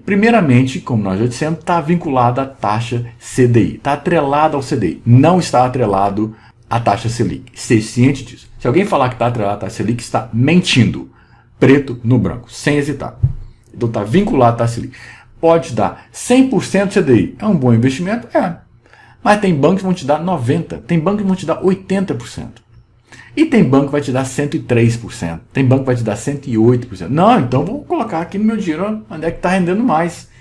Primeiramente, como nós já dissemos, está vinculado à taxa CDI. Está atrelado ao CDI. Não está atrelado à taxa Selic. Esteja ciente disso. Se alguém falar que está atrelado à taxa Selic, está mentindo. Preto no branco, sem hesitar. Então está vinculado à taxa Selic. Pode dar 100% CDI. É um bom investimento? É. Mas tem bancos que vão te dar 90%. Tem bancos que vão te dar 80%. E tem banco que vai te dar 103%. Tem banco que vai te dar 108%. Não, então vou colocar aqui no meu dinheiro onde é que está rendendo mais.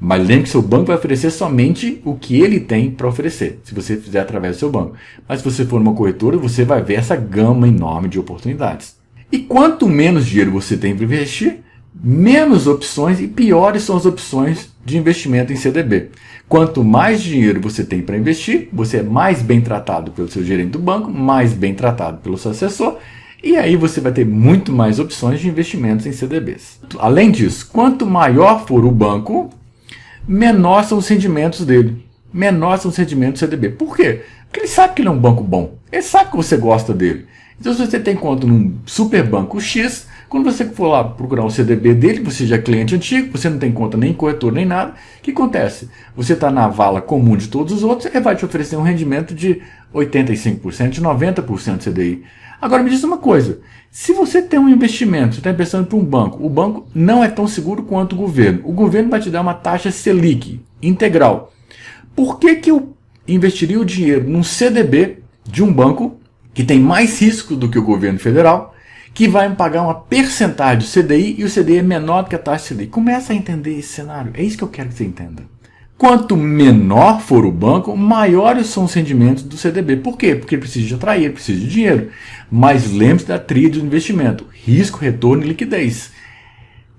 Mas lembre que seu banco vai oferecer somente o que ele tem para oferecer, se você fizer através do seu banco. Mas se você for numa corretora, você vai ver essa gama enorme de oportunidades. E quanto menos dinheiro você tem para investir, menos opções e piores são as opções de investimento em CDB. Quanto mais dinheiro você tem para investir, você é mais bem tratado pelo seu gerente do banco, mais bem tratado pelo seu assessor, e aí você vai ter muito mais opções de investimentos em CDBs. Além disso, quanto maior for o banco, menor são os rendimentos dele. Menor são os rendimentos do CDB. Por quê? Porque ele sabe que ele é um banco bom. Ele sabe que você gosta dele. Então, se você tem conta num super banco X, quando você for lá procurar um CDB dele, você já é cliente antigo, você não tem conta nem em corretor nem nada, o que acontece? Você está na vala comum de todos os outros, ele vai te oferecer um rendimento de 85%, de 90% de CDI. Agora me diz uma coisa, se você tem um investimento, você está emprestando para um banco, o banco não é tão seguro quanto o governo vai te dar uma taxa Selic integral. Por que eu investiria o dinheiro num CDB de um banco que tem mais risco do que o governo federal, que vai me pagar uma percentagem do CDI e o CDI é menor do que a taxa Selic? Começa a entender esse cenário, é isso que eu quero que você entenda. Quanto menor for o banco, maiores são os rendimentos do CDB. Por quê? Porque ele precisa de atrair, ele precisa de dinheiro. Mas lembre-se da tríade do investimento: risco, retorno e liquidez.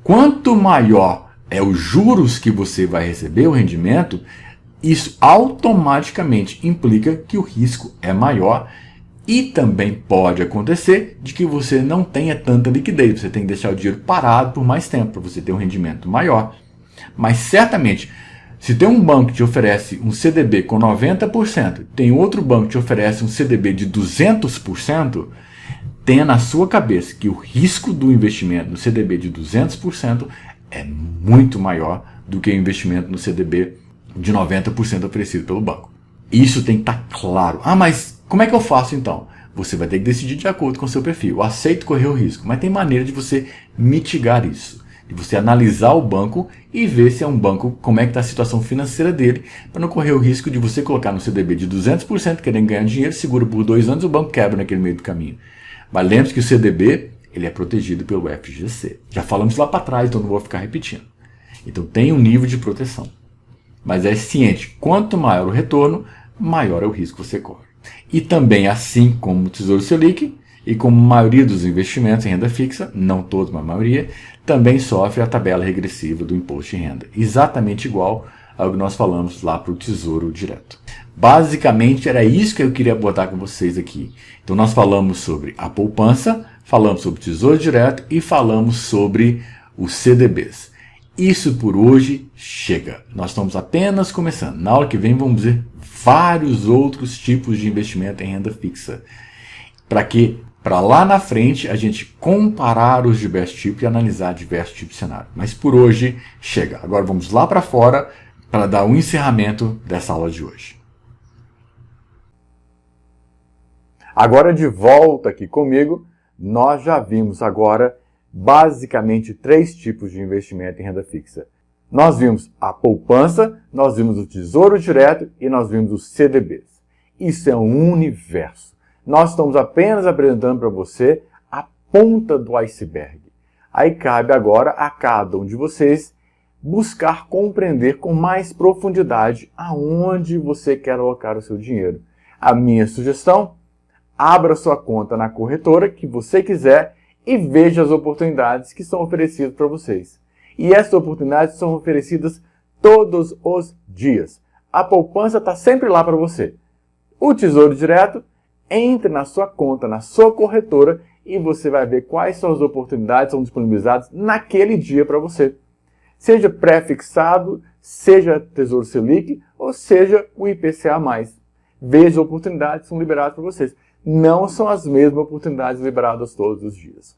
Quanto maior é os juros que você vai receber, o rendimento, isso automaticamente implica que o risco é maior E também pode acontecer de que você não tenha tanta liquidez, você tem que deixar o dinheiro parado por mais tempo para você ter um rendimento maior. Mas certamente, se tem um banco que te oferece um CDB com 90%, tem outro banco que te oferece um CDB de 200%, tenha na sua cabeça que o risco do investimento no CDB de 200% é muito maior do que o investimento no CDB de 90% oferecido pelo banco. Isso tem que estar claro. Ah, mas como é que eu faço então? Você vai ter que decidir de acordo com o seu perfil. Eu aceito correr o risco, mas tem maneira de você mitigar isso. De você analisar o banco e ver se é um banco, como é que está a situação financeira dele, para não correr o risco de você colocar no CDB de 200% querendo ganhar dinheiro, segura por 2 anos e o banco quebra naquele meio do caminho. Mas lembre-se que o CDB ele é protegido pelo FGC. Já falamos lá para trás, então não vou ficar repetindo. Então tem um nível de proteção. Mas é ciente, quanto maior o retorno, maior é o risco que você corre. E também, assim como o Tesouro Selic, e como a maioria dos investimentos em renda fixa, não todos, mas a maioria, também sofre a tabela regressiva do imposto de renda. Exatamente igual ao que nós falamos lá para o Tesouro Direto. Basicamente era isso que eu queria abordar com vocês aqui. Então nós falamos sobre a poupança, falamos sobre o Tesouro Direto e falamos sobre os CDBs. Isso por hoje chega. Nós estamos apenas começando. Na aula que vem vamos ver vários outros tipos de investimento em renda fixa. Para que, para lá na frente, a gente comparar os diversos tipos e analisar diversos tipos de cenário. Mas por hoje chega. Agora vamos lá para fora para dar o encerramento dessa aula de hoje. Agora de volta aqui comigo, nós já vimos agora basicamente 3 tipos de investimento em renda fixa. Nós vimos a poupança, nós vimos o Tesouro Direto e nós vimos os CDBs. Isso é um universo. Nós estamos apenas apresentando para você a ponta do iceberg. Aí cabe agora a cada um de vocês buscar compreender com mais profundidade aonde você quer alocar o seu dinheiro. A minha sugestão, abra sua conta na corretora que você quiser e veja as oportunidades que são oferecidas para vocês. E essas oportunidades são oferecidas todos os dias. A poupança está sempre lá para você. O Tesouro Direto, entre na sua conta, na sua corretora e você vai ver quais são as oportunidades que são disponibilizadas naquele dia para você. Seja pré-fixado, seja Tesouro Selic ou seja o IPCA+. Veja as oportunidades que são liberadas para vocês. Não são as mesmas oportunidades liberadas todos os dias.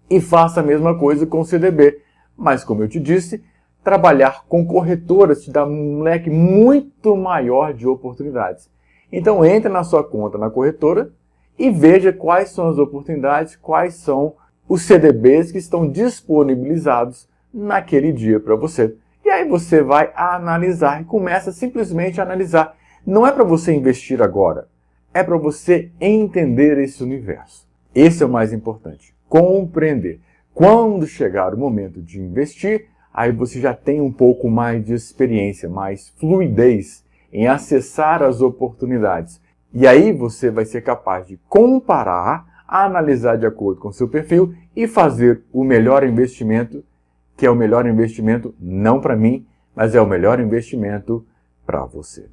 E faça a mesma coisa com o CDB. Mas, como eu te disse, trabalhar com corretoras te dá um leque muito maior de oportunidades. Então, entre na sua conta na corretora e veja quais são as oportunidades, quais são os CDBs que estão disponibilizados naquele dia para você. E aí você vai analisar e começa simplesmente a analisar. Não é para você investir agora. É para você entender esse universo. Esse é o mais importante. Compreender. Quando chegar o momento de investir, aí você já tem um pouco mais de experiência, mais fluidez em acessar as oportunidades. E aí você vai ser capaz de comparar, analisar de acordo com o seu perfil e fazer o melhor investimento, que é o melhor investimento não para mim, mas é o melhor investimento para você.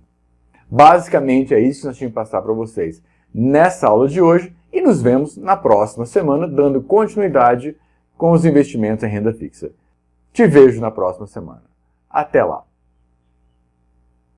Basicamente é isso que nós tínhamos que passar para vocês nessa aula de hoje e nos vemos na próxima semana dando continuidade com os investimentos em renda fixa. Te vejo na próxima semana. Até lá!